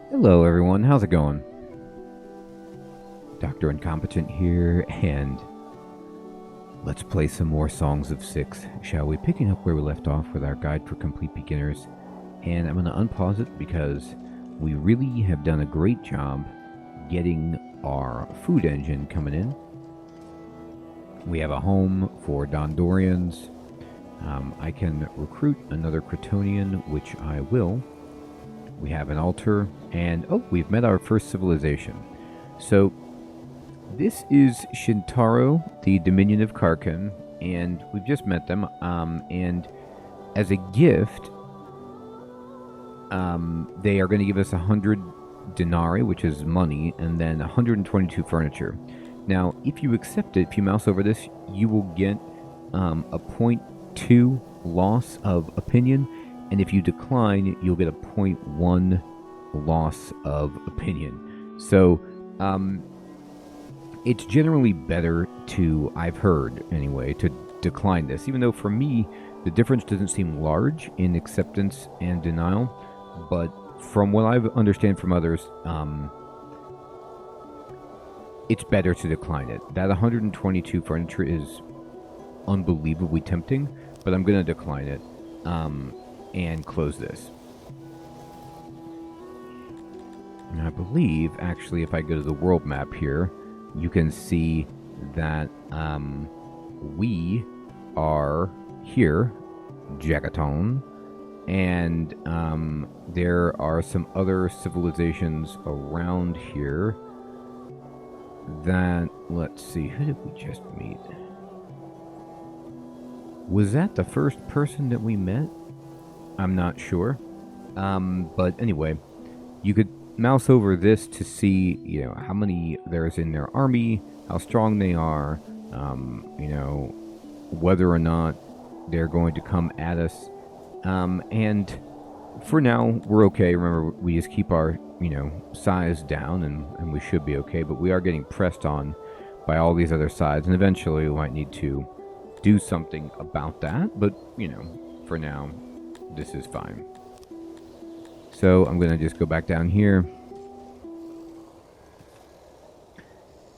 Hello everyone, how's it going? Dr. Incompetent here, and let's play some more Songs of Syx, shall we? Picking up where we left off with our guide for complete beginners. And I'm going to unpause it because we really have done a great job getting our food engine coming in. We have a home for Dondorians. I can recruit another Kryptonian, which I will. We have an altar, and we've met our first civilization. So this is Shintaro, the Dominion of Karkan, and we've just met them. And as a gift, they are going to give us 100 denarii, which is money, and then 122 furniture. Now, if you accept it, if you mouse over this, you will get a 0.2 loss of opinion, and if you decline, you'll get a 0.1 loss of opinion. So, it's generally better to, I've heard anyway, to decline this, even though for me, the difference doesn't seem large in acceptance and denial. But from what I understand from others, it's better to decline it. That 122 furniture is unbelievably tempting, but I'm going to decline it and close this. And I believe, actually, if I go to the world map here, you can see that we are here, Jagaton, and there are some other civilizations around here that, let's see, who did we just meet? Was that the first person that we met? I'm not sure. But anyway, you could mouse over this to see, how many there's in their army, how strong they are, whether or not they're going to come at us. And for now, we're okay. Remember, we just keep our, size down, and we should be okay. But we are getting pressed on by all these other sides, and eventually we might need to do something about that. But, for now, this is fine. So I'm going to just go back down here.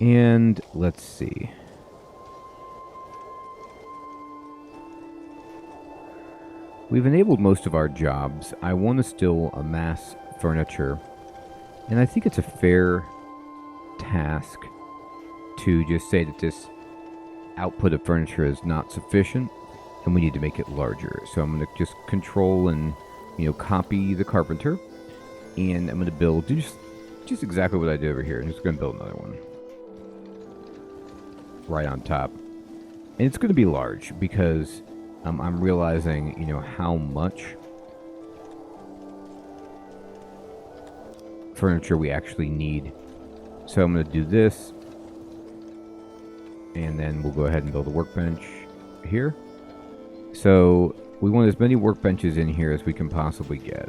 And let's see. We've enabled most of our jobs. I want to still amass furniture. And I think it's a fair task to just say that this output of furniture is not sufficient and we need to make it larger. So I'm going to just control and copy the carpenter, and I'm going to build just exactly what I did over here. I'm just going to build another one right on top, and it's going to be large because I'm realizing how much furniture we actually need. So I'm going to do this, and then we'll go ahead and build a workbench here. So we want as many workbenches in here as we can possibly get.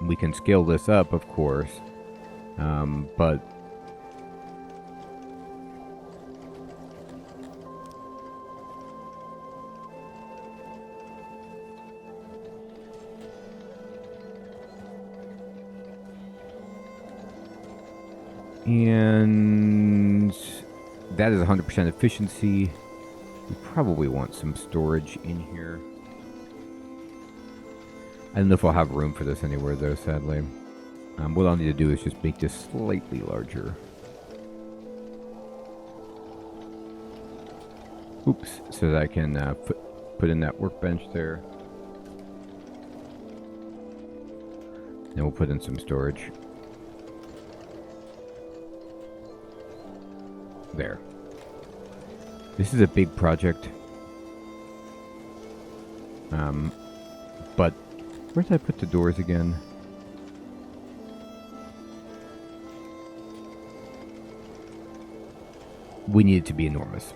We can scale this up, of course, but and that is 100% efficiency. We probably want some storage in here. I don't know if I'll have room for this anywhere, though, sadly. What I'll need to do is just make this slightly larger. Oops, so that I can put in that workbench there. Then we'll put in some storage. There. This is a big project. But where did I put the doors again? We need it to be enormous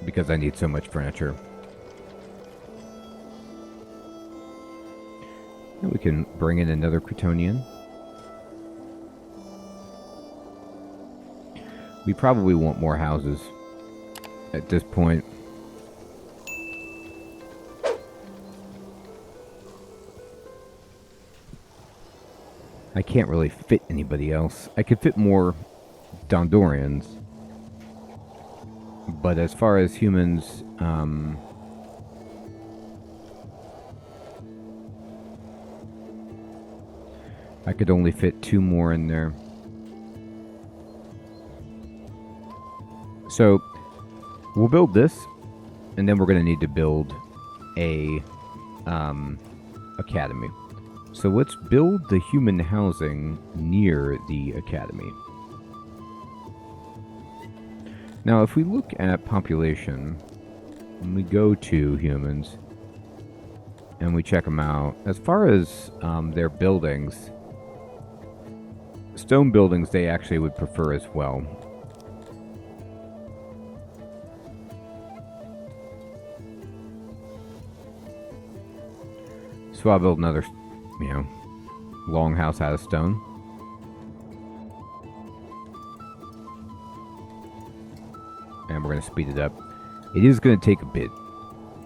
because I need so much furniture. And we can bring in another Kryptonian. We probably want more houses at this point. I can't really fit anybody else. I could fit more Dondorians. But as far as humans, I could only fit 2 more in there. So, we'll build this, and then we're going to need to build a academy. So let's build the human housing near the academy. Now, if we look at population, and we go to humans, and we check them out, as far as their buildings, stone buildings they actually would prefer as well. So I'll build another, long house out of stone. And we're going to speed it up. It is going to take a bit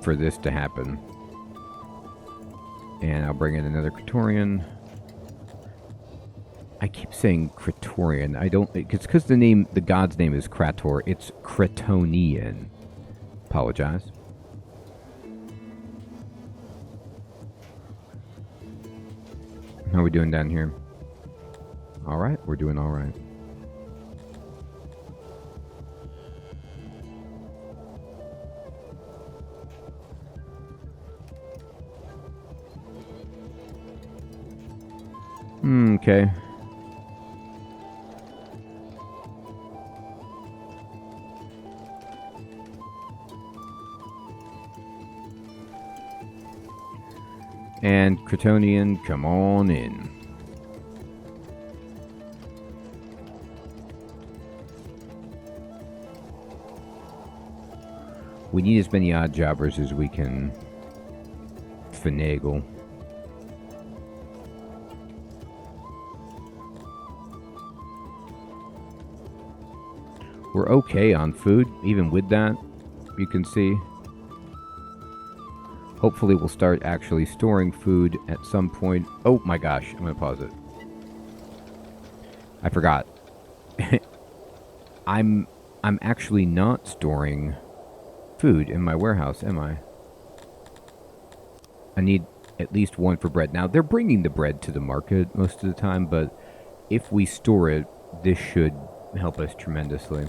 for this to happen. And I'll bring in another Praetorian. I keep saying Praetorian. I don't... It's because the god's name is Krator. It's Cretonian. Apologize. How are we doing down here? Alright, we're doing alright. Okay. And Cretonian, come on in. We need as many odd jobbers as we can finagle. We're okay on food, even with that, you can see. Hopefully we'll start actually storing food at some point. Oh my gosh, I'm going to pause it. I forgot. I'm actually not storing food in my warehouse, am I? I need at least 1 for bread. Now, they're bringing the bread to the market most of the time, but if we store it, this should help us tremendously.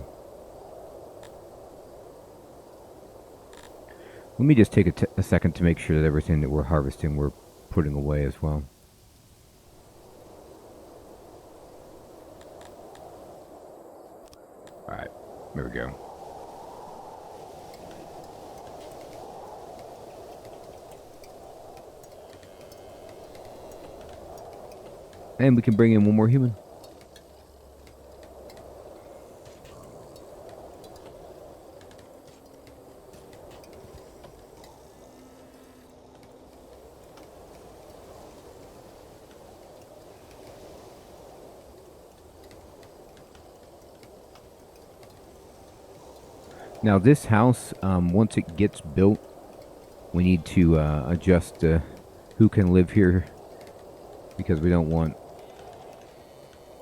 Let me just take a second to make sure that everything that we're harvesting we're putting away as well. Alright, there we go. And we can bring in 1 more human. Now this house, once it gets built, we need to adjust who can live here, because we don't want...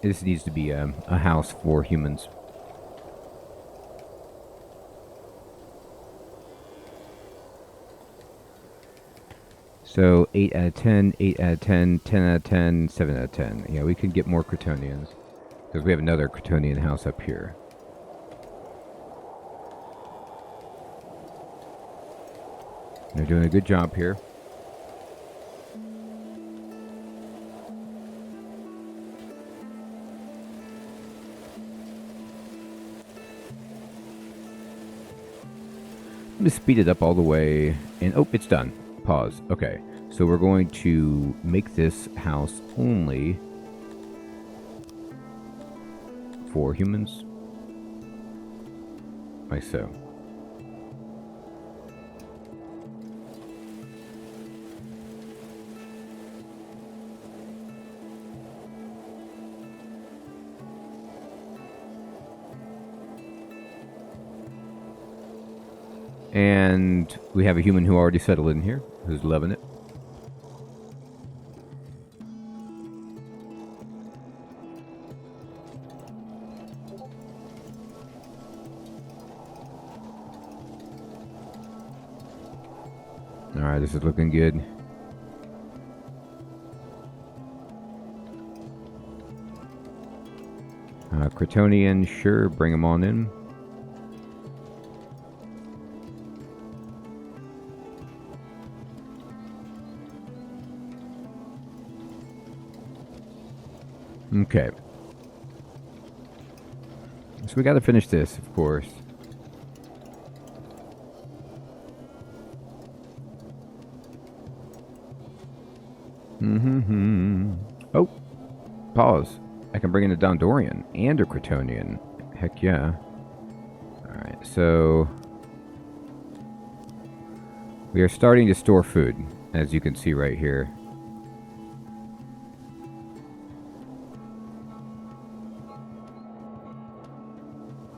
This needs to be a house for humans. So 8 out of 10, 8 out of 10, 10 out of 10, 7 out of 10. Yeah, we can get more Cretonians, because we have another Cretonian house up here. They're doing a good job here. I'm going to speed it up all the way. And oh, it's done. Pause. Okay. So we're going to make this house only for humans. Like so. And we have a human who already settled in here, who's loving it. Alright, this is looking good. Kryptonian, sure, bring them on in. Okay. So we gotta finish this, of course. Oh, pause. I can bring in a Dondorian and a Kryptonian. Heck yeah. Alright, so we are starting to store food, as you can see right here.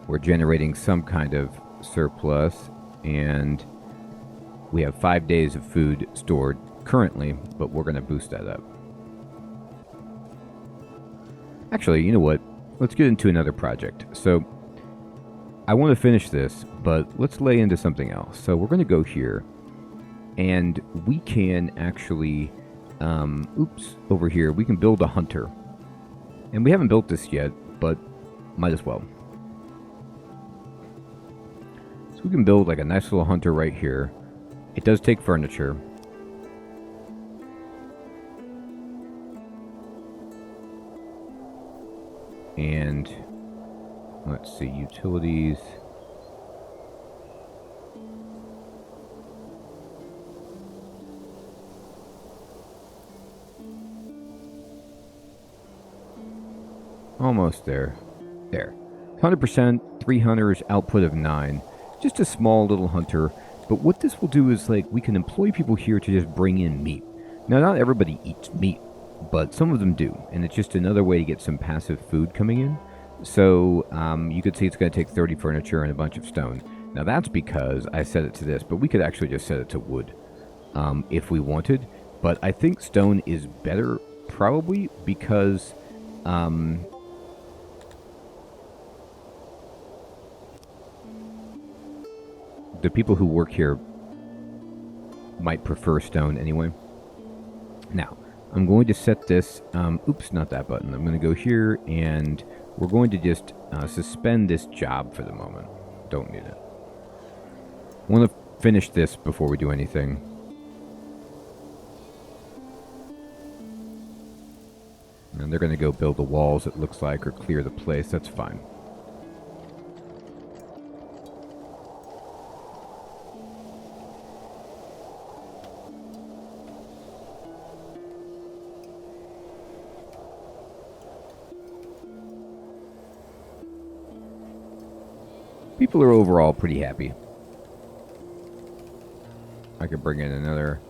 We're generating some kind of surplus, and we have 5 days of food stored currently, but we're going to boost that up. Actually, you know what? Let's get into another project. So, I want to finish this, but let's lay into something else. So, we're going to go here, and we can actually, over here, we can build a hunter. And we haven't built this yet, but might as well. So, we can build like a nice little hunter right here. It does take furniture. And let's see, utilities. Almost there. There. 100%, 3 hunters, output of 9. Just a small little hunter. But what this will do is, like, we can employ people here to just bring in meat. Now, not everybody eats meat, but some of them do. And it's just another way to get some passive food coming in. So, you could see it's going to take 30 furniture and a bunch of stone. Now, that's because I set it to this, but we could actually just set it to wood if we wanted. But I think stone is better, probably, because the people who work here might prefer stone anyway. Now, I'm going to set this, oops, not that button. I'm going to go here, and we're going to just suspend this job for the moment. Don't need it. I want to finish this before we do anything. And they're going to go build the walls, it looks like, or clear the place. That's fine. People are overall pretty happy. I could bring in another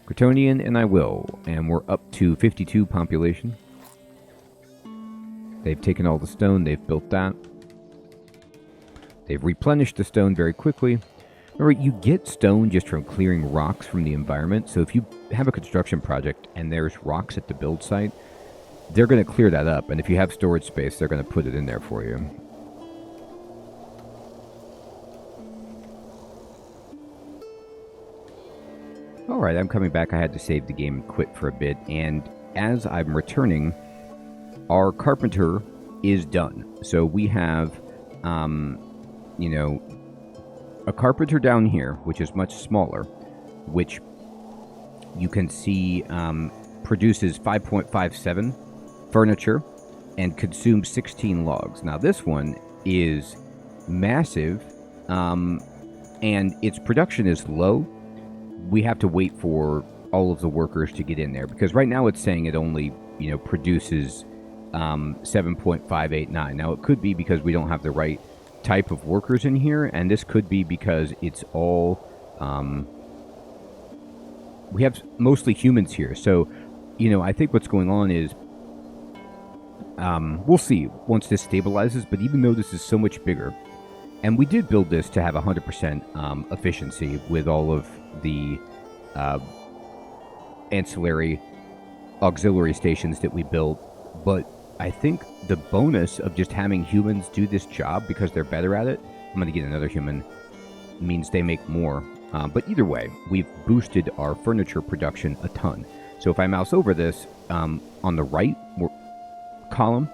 Kryptonian, and I will. And we're up to 52 population. They've taken all the stone, they've built that. They've replenished the stone very quickly. Remember, you get stone just from clearing rocks from the environment. So if you have a construction project and there's rocks at the build site, they're going to clear that up. And if you have storage space, they're going to put it in there for you. Alright, I'm coming back. I had to save the game and quit for a bit. And as I'm returning, our carpenter is done. So we have, you know, a carpenter down here, which is much smaller, which you can see produces 5.57 furniture and consumes 16 logs. Now this one is massive, and its production is low. We have to wait for all of the workers to get in there, because right now it's saying it only, you know, produces 7.589. Now it could be because we don't have the right type of workers in here, and this could be because it's all we have mostly humans here. So, you know, I think what's going on is we'll see once this stabilizes. But even though this is so much bigger, and we did build this to have 100% efficiency with all of the ancillary auxiliary stations that we built, but I think the bonus of just having humans do this job because they're better at it, I'm going to get another human, means they make more. But either way, we've boosted our furniture production a ton. So if I mouse over this, on the right column,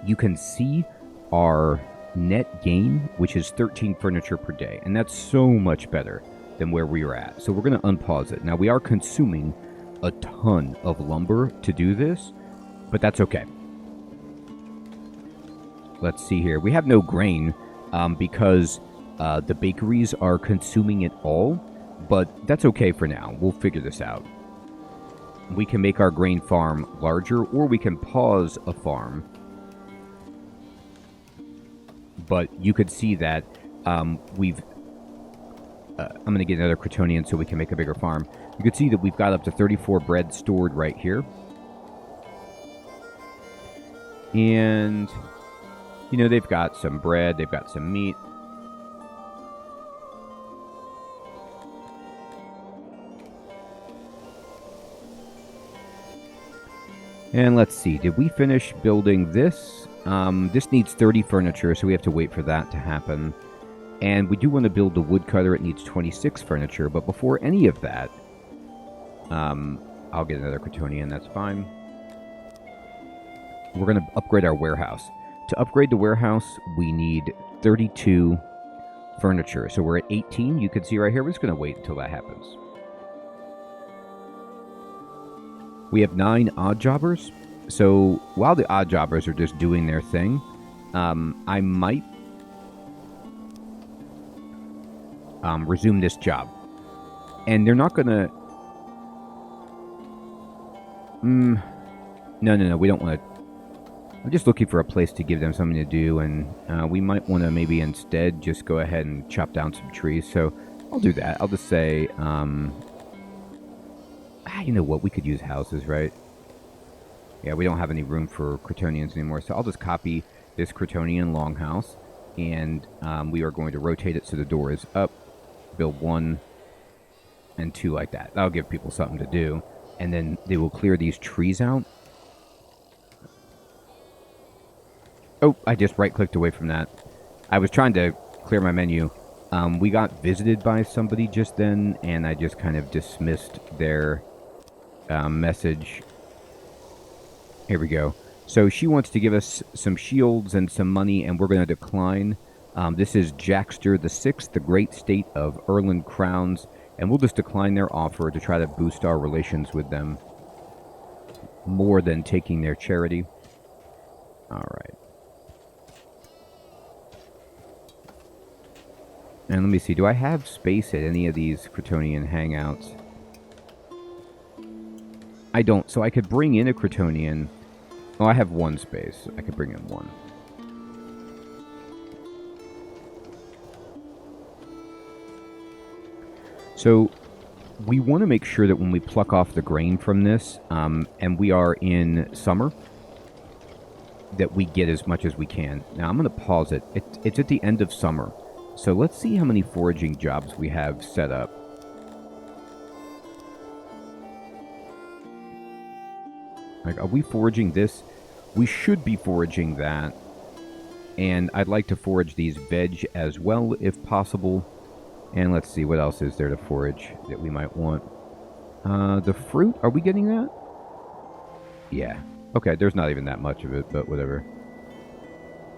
you can see our net gain, which is 13 furniture per day. And that's so much better than where we were at. So we're going to unpause it. Now, we are consuming a ton of lumber to do this, but that's okay. Let's see here. We have no grain because the bakeries are consuming it all, but that's okay for now. We'll figure this out. We can make our grain farm larger, or we can pause a farm. But you could see that I'm going to get another Crotonian so we can make a bigger farm. You could see that we've got up to 34 bread stored right here. And, you know, they've got some bread, they've got some meat. And let's see, did we finish building this? This needs 30 furniture, so we have to wait for that to happen. And we do want to build the woodcutter. It needs 26 furniture, but before any of that, I'll get another Crotonian, that's fine. We're going to upgrade our warehouse. To upgrade the warehouse, we need 32 furniture. So we're at 18, you can see right here. We're just going to wait until that happens. We have 9 odd jobbers. So while the odd jobbers are just doing their thing, I might resume this job. And they're not going to... No, we don't want to... I'm just looking for a place to give them something to do, and we might want to maybe instead just go ahead and chop down some trees. So I'll do that. I'll just say... you know what? We could use houses, right? Yeah, we don't have any room for Crotonians anymore, so I'll just copy this Crotonian longhouse, and we are going to rotate it so the door is up, build 1 and 2 like that. That'll give people something to do, and then they will clear these trees out. Oh, I just right-clicked away from that. I was trying to clear my menu. We got visited by somebody just then, and I just kind of dismissed their message. Here we go. So she wants to give us some shields and some money, and we're going to decline. This is Jackster the Sixth, the great state of Erland Crowns, and we'll just decline their offer to try to boost our relations with them more than taking their charity. All right. And let me see, do I have space at any of these Crotonian hangouts? I don't, so I could bring in a Crotonian. Oh, I have 1 space. I could bring in 1. So we want to make sure that when we pluck off the grain from this, and we are in summer, that we get as much as we can. Now I'm going to pause it. It's at the end of summer. So let's see how many foraging jobs we have set up. Like, are we foraging this? We should be foraging that. And I'd like to forage these veg as well, if possible. And let's see, what else is there to forage that we might want? The fruit, are we getting that? Yeah. Okay, there's not even that much of it, but whatever.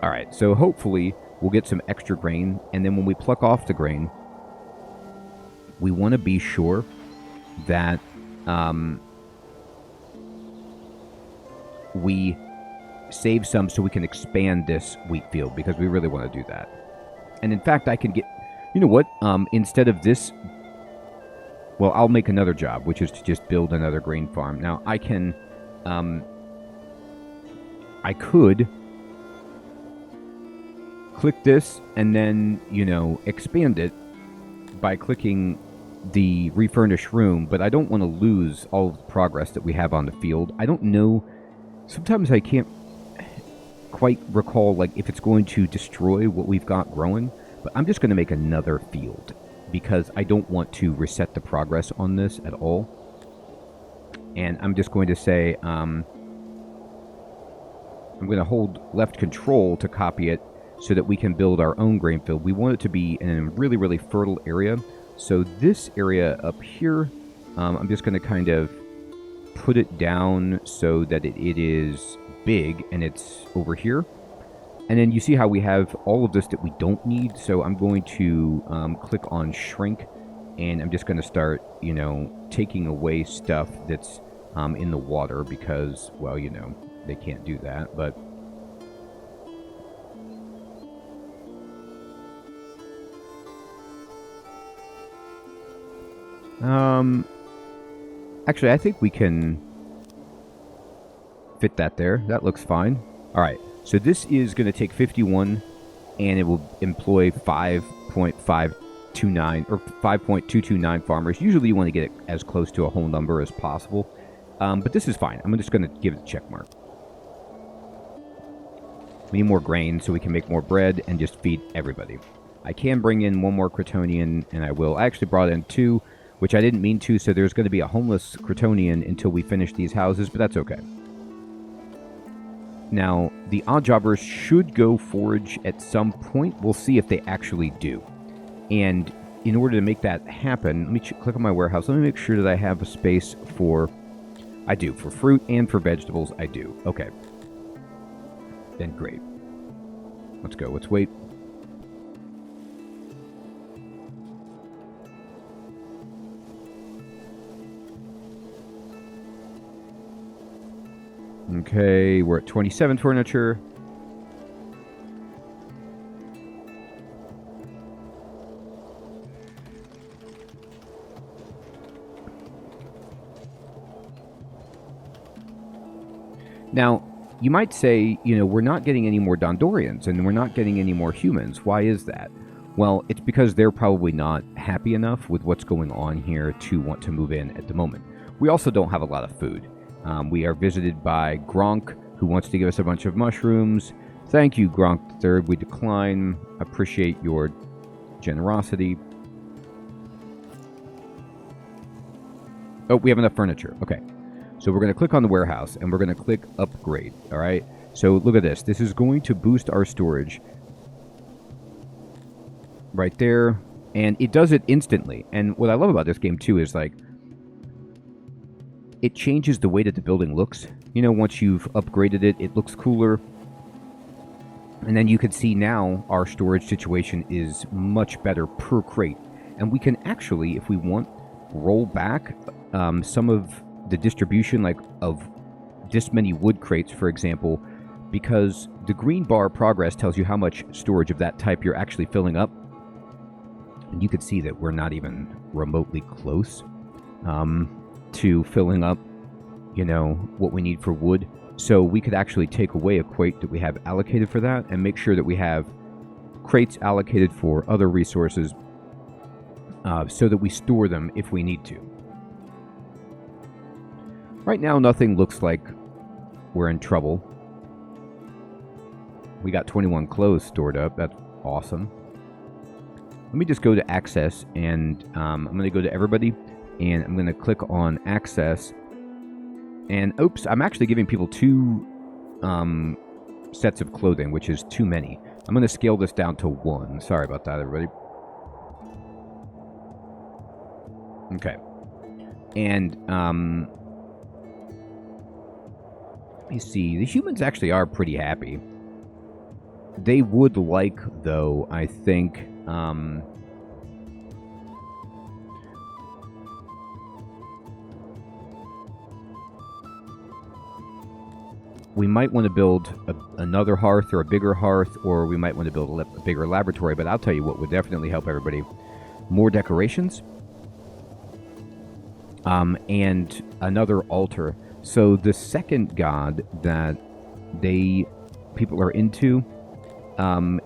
Alright, so hopefully we'll get some extra grain, and then when we pluck off the grain, we want to be sure that we save some so we can expand this wheat field, because we really want to do that. And in fact, I can get... You know what? Instead of this... Well, I'll make another job, which is to just build another grain farm. Now, I can... I could... click this and then, you know, expand it by clicking the refurnish room, but I don't want to lose all of the progress that we have on the field. I don't know... Sometimes I can't quite recall, like, if it's going to destroy what we've got growing, but I'm just going to make another field because I don't want to reset the progress on this at all. And I'm just going to say, I'm going to hold left control to copy it so that we can build our own grain field. We want it to be in a really, really fertile area So this area up here, I'm just going to kind of put it down so that it is big and it's over here. And then you see how we have all of this that we don't need. So I'm going to click on shrink, and I'm just going to start, taking away stuff that's in the water because, well, they can't do that. But actually, I think we can fit that there. That looks fine. All right. So this is going to take 51, and it will employ 5.529 or 5.229 farmers. Usually you want to get it as close to a whole number as possible. But this is fine. I'm just going to give it a check mark. We need more grain so we can make more bread and just feed everybody. I can bring in one more Cretonian, and I will. I actually brought in 2, which I didn't mean to, so there's going to be a homeless Cretonian until we finish these houses, but that's okay. Now, the odd jobbers should go forage at some point. We'll see if they actually do. And in order to make that happen, let me click on my warehouse. Let me make sure that I have a space for... I do. For fruit and for vegetables, I do. Okay. Then great. Let's go. Let's wait. Okay, we're at 27 furniture. Now, you might say, we're not getting any more Dondorians and we're not getting any more humans. Why is that? Well, it's because they're probably not happy enough with what's going on here to want to move in at the moment. We also don't have a lot of food. We are visited by Gronk, who wants to give us a bunch of mushrooms. Thank you, Gronk III. We decline. Appreciate your generosity. Oh, we have enough furniture. Okay. So we're going to click on the warehouse, and we're going to click upgrade. All right. So look at this. This is going to boost our storage right there. And it does it instantly. And what I love about this game, too, is like, it changes the way that the building looks. Once you've upgraded it, it looks cooler. And then you can see now our storage situation is much better per crate. And we can actually, if we want, roll back some of the distribution, like of this many wood crates, for example, because the green bar progress tells you how much storage of that type you're actually filling up. And you can see that we're not even remotely close to filling up, what we need for wood. So we could actually take away a crate that we have allocated for that and make sure that we have crates allocated for other resources so that we store them if we need to. Right now, nothing looks like we're in trouble. We got 21 clothes stored up. That's awesome. Let me just go to access, and I'm going to go to everybody, and I'm going to click on access. And oops, I'm actually giving people 2 sets of clothing, which is too many. I'm going to scale this down to 1. Sorry about that, everybody. Okay. And let me see. The humans actually are pretty happy. They would like, though, I think, we might want to build another hearth or a bigger hearth, or we might want to build a bigger laboratory, but I'll tell you what would definitely help everybody. More decorations. And another altar. So the second god that people are into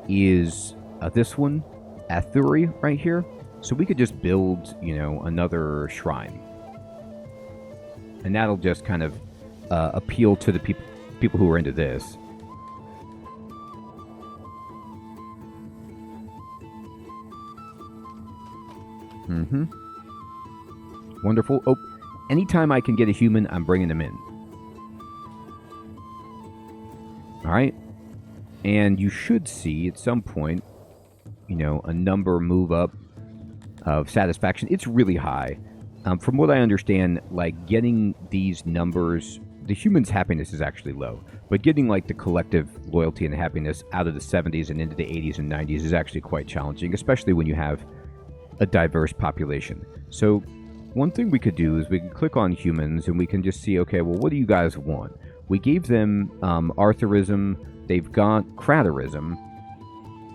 is this one, Athuri, right here. So we could just build, another shrine. And that'll just kind of appeal to the people who are into this. Mm-hmm. Wonderful. Oh, anytime I can get a human, I'm bringing them in. All right. And you should see at some point, a number move up of satisfaction. It's really high. From what I understand, like getting these numbers, the human's happiness is actually low, but getting like the collective loyalty and happiness out of the 70s and into the 80s and 90s is actually quite challenging, especially when you have a diverse population. So one thing we could do is we can click on humans and we can just see, okay, well, what do you guys want? We gave them Arthurism. They've got Craterism.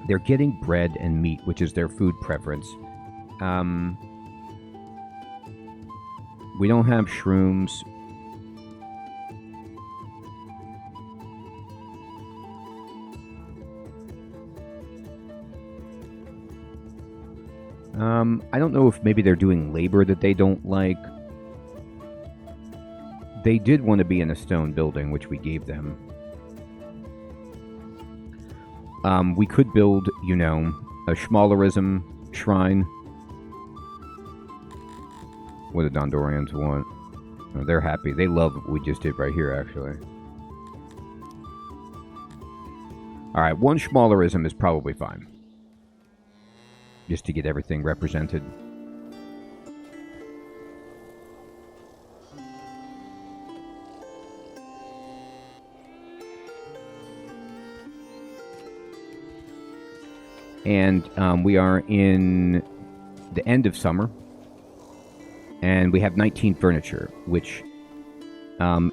They're getting bread and meat, which is their food preference. We don't have shrooms. I don't know if maybe they're doing labor that they don't like. They did want to be in a stone building, which we gave them. We could build, you know, a Schmalerism shrine. What do Dondorians want? Oh, they're happy. They love what we just did right here, actually. Alright, one Schmalerism is probably fine. Just to get everything represented. And we are in the end of summer. And we have 19 furniture, which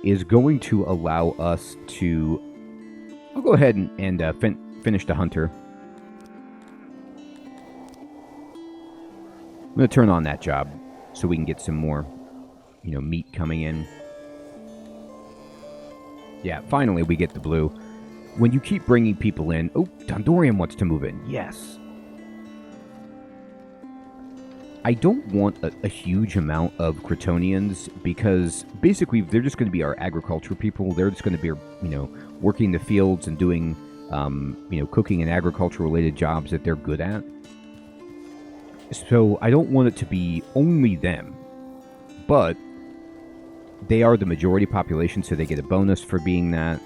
is going to allow us to... I'll go ahead and finish the hunter. I'm going to turn on that job so we can get some more, you know, meat coming in. Yeah, finally we get the blue. When you keep bringing people in... Oh, Dondorian wants to move in. Yes. I don't want a huge amount of Cretonians because basically they're just going to be our agriculture people. They're just going to be, you know, working the fields and doing, you know, cooking and agriculture-related jobs that they're good at. So I don't want it to be only them, but they are the majority population, so they get a bonus for being that.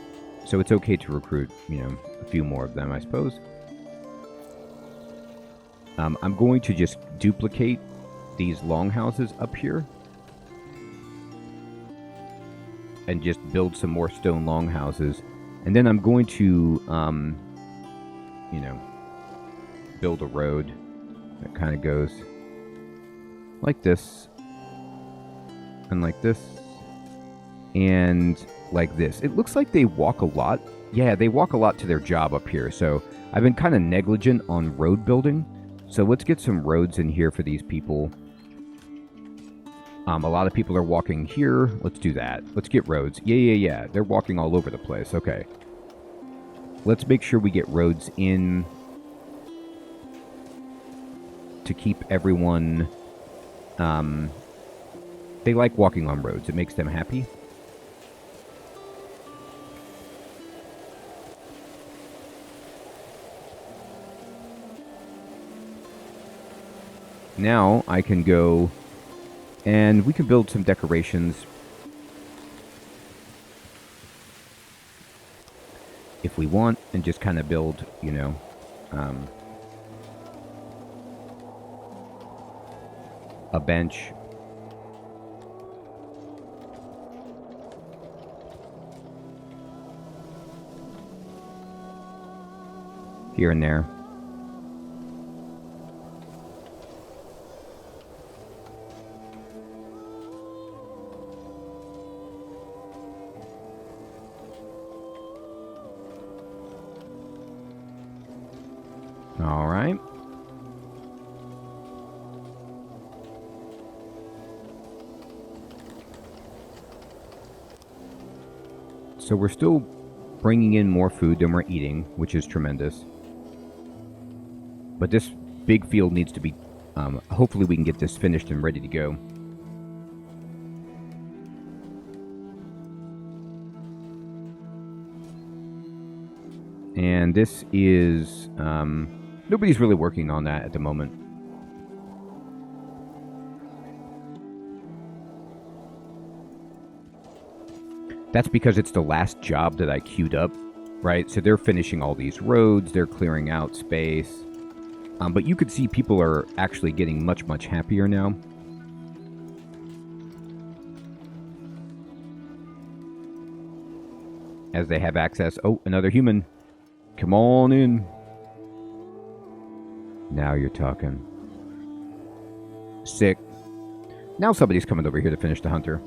So it's okay to recruit, you know, a few more of them, I suppose. I'm going to just duplicate these longhouses up here and just build some more stone longhouses. And then I'm going to, you know, build a road that kind of goes like this and like this and like this. It looks like they walk a lot. Yeah, they walk a lot to their job up here. So I've been kind of negligent on road building. So let's get some roads in here for these people. A lot of people are walking here. Let's do that. Let's get roads. Yeah. They're walking all over the place. Okay. Let's make sure we get roads in to keep everyone... they like walking on roads. It makes them happy. Now I can go and we can build some decorations if we want and just kind of build, you know, a bench. Here and there. All right. So we're still bringing in more food than we're eating, which is tremendous. But this big field needs to be... hopefully we can get this finished and ready to go. And this is... nobody's really working on that at the moment. That's because it's the last job that I queued up, right? So they're finishing all these roads, they're clearing out space. But you could see people are actually getting much, much happier now. As they have access. Oh, another human. Come on in. Now you're talking. Sick. Now somebody's coming over here to finish the hunter.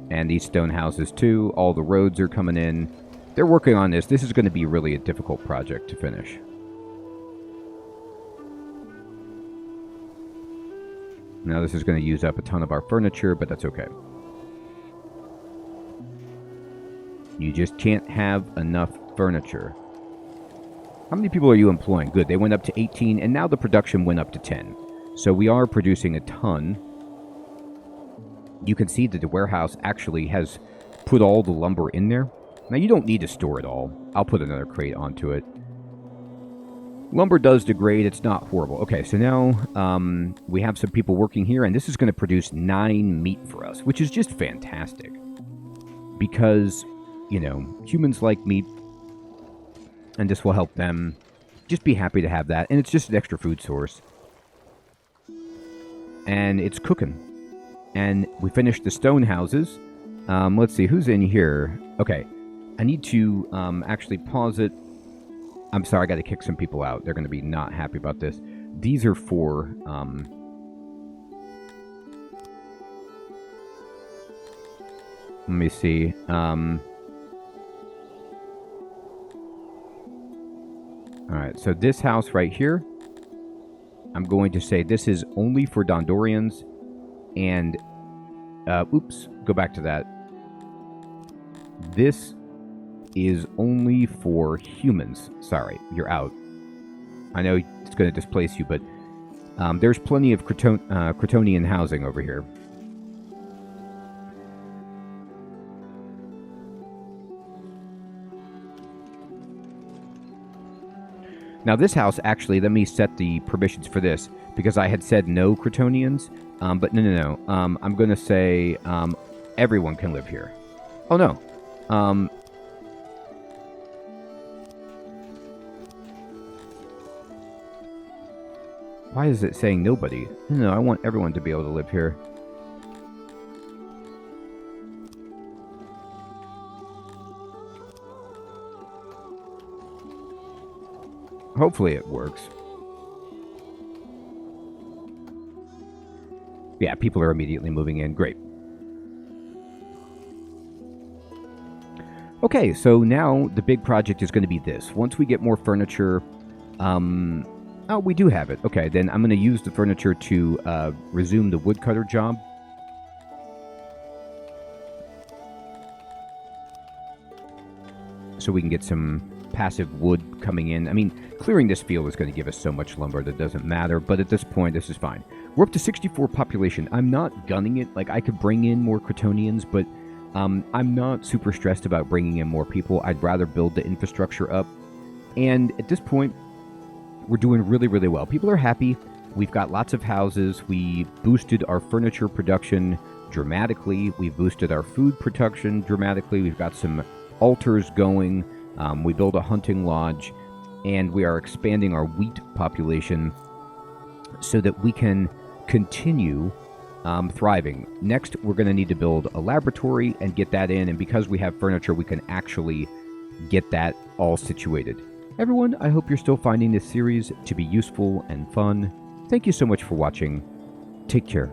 And these stone houses too. All the roads are coming in. They're working on this. This is going to be really a difficult project to finish. Now this is going to use up a ton of our furniture, but that's okay. You just can't have enough furniture. How many people are you employing? Good, they went up to 18, and now the production went up to 10. So we are producing a ton. You can see that the warehouse actually has put all the lumber in there. Now you don't need to store it all. I'll put another crate onto it. Lumber does degrade. It's not horrible. Okay, so now we have some people working here, and this is going to produce 9 meat for us, which is just fantastic. Because, you know, humans like meat, and this will help them just be happy to have that. And it's just an extra food source. And it's cooking. And we finished the stone houses. Let's see, who's in here? Okay, I need to actually pause it. I'm sorry, I got to kick some people out. They're going to be not happy about this. These are for... let me see. Alright, so this house right here, I'm going to say this is only for Dondorians. And, oops, go back to that. This is only for humans. Sorry, you're out. I know it's going to displace you, but there's plenty of Crotonian housing over here. Now this house, actually, let me set the permissions for this, because I had said no Crotonians, but no. I'm going to say everyone can live here. Oh, no. Why is it saying nobody? No, I want everyone to be able to live here. Hopefully it works. Yeah, people are immediately moving in. Great. Okay, so now the big project is going to be this. Once we get more furniture... oh, we do have it. Okay, then I'm going to use the furniture to resume the woodcutter job. So we can get some passive wood coming in. I mean, clearing this field is going to give us so much lumber that doesn't matter, but at this point, this is fine. We're up to 64 population. I'm not gunning it. Like, I could bring in more Crotonians, but I'm not super stressed about bringing in more people. I'd rather build the infrastructure up. And at this point, we're doing really, really well. People are happy. We've got lots of houses. We boosted our furniture production dramatically. We've boosted our food production dramatically. We've got some altars going. We built a hunting lodge. And we are expanding our wheat population so that we can continue thriving. Next, we're going to need to build a laboratory and get that in. And because we have furniture, we can actually get that all situated. Everyone, I hope you're still finding this series to be useful and fun. Thank you so much for watching. Take care.